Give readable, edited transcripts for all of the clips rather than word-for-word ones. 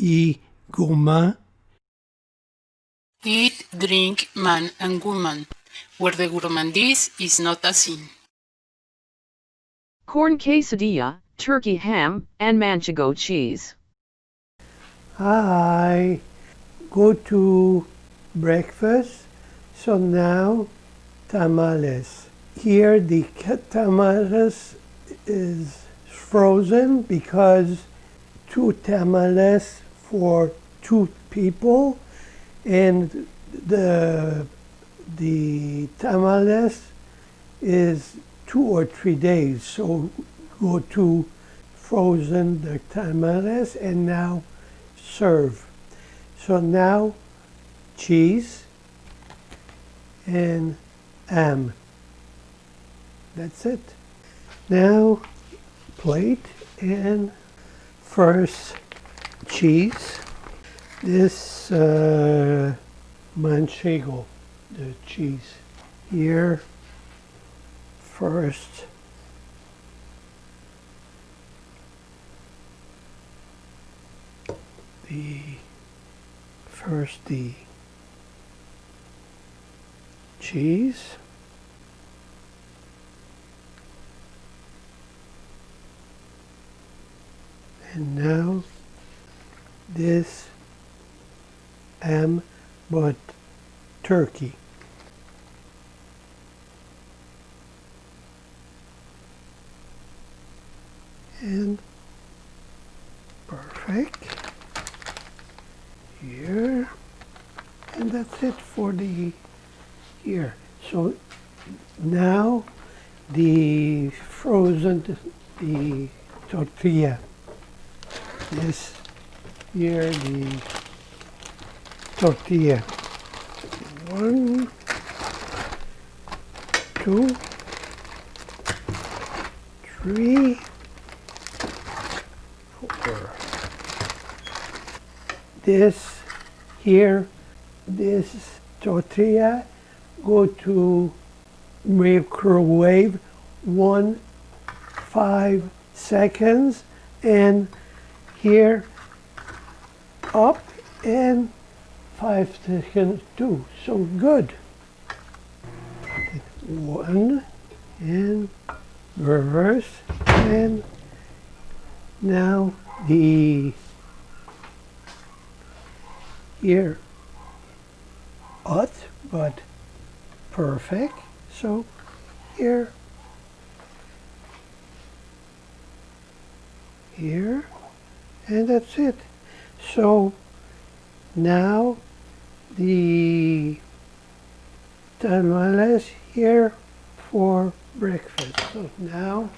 iGourmand. Eat, drink, man and woman, where the gourmandise is not a sin. Corn quesadilla, turkey ham, and Manchego cheese. I go to breakfast, so now tamales. Here the tamales is frozen because 2 tamales for 2 people, and the tamales is 2 or 3 days, so go to frozen the tamales and now serve. So now cheese and ham. That's it. Now plate, and first cheese. This Manchego, the cheese. Here first the cheese, and now this ham, but turkey. And perfect. Here, and that's it for the here. So now the frozen, the tortilla. This here, the tortilla. 1, 2, 3, 4. This here, this tortilla, go to microwave 5 seconds, and here up and 5 seconds too. So good. 1 and reverse, and now the here hot but perfect. So here, and that's it. So now the tamales here for breakfast. So now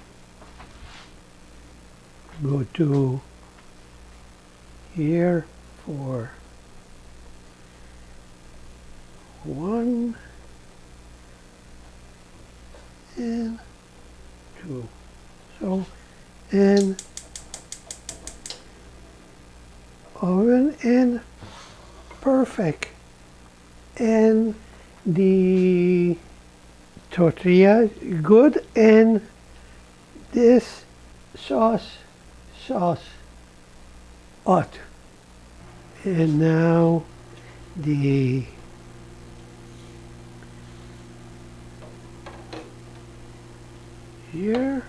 go to here for 1 and 2. So, and oven, and perfect. And the tortilla good, and this sauce hot. And now the here,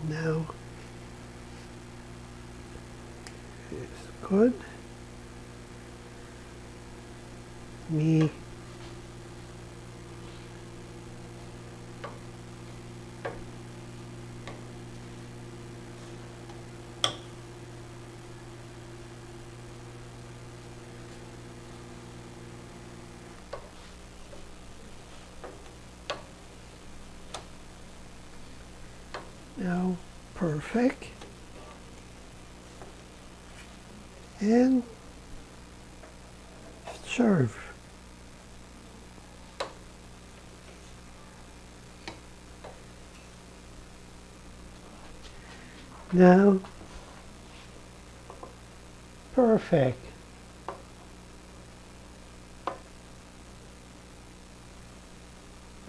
now it's good. Me now perfect, and serve. Now perfect.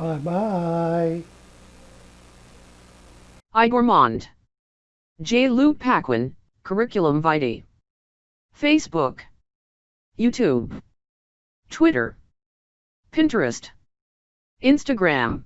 Bye-bye. iGourmand. J. Lu Paquin, Curriculum Vitae. Facebook. YouTube. Twitter. Pinterest. Instagram.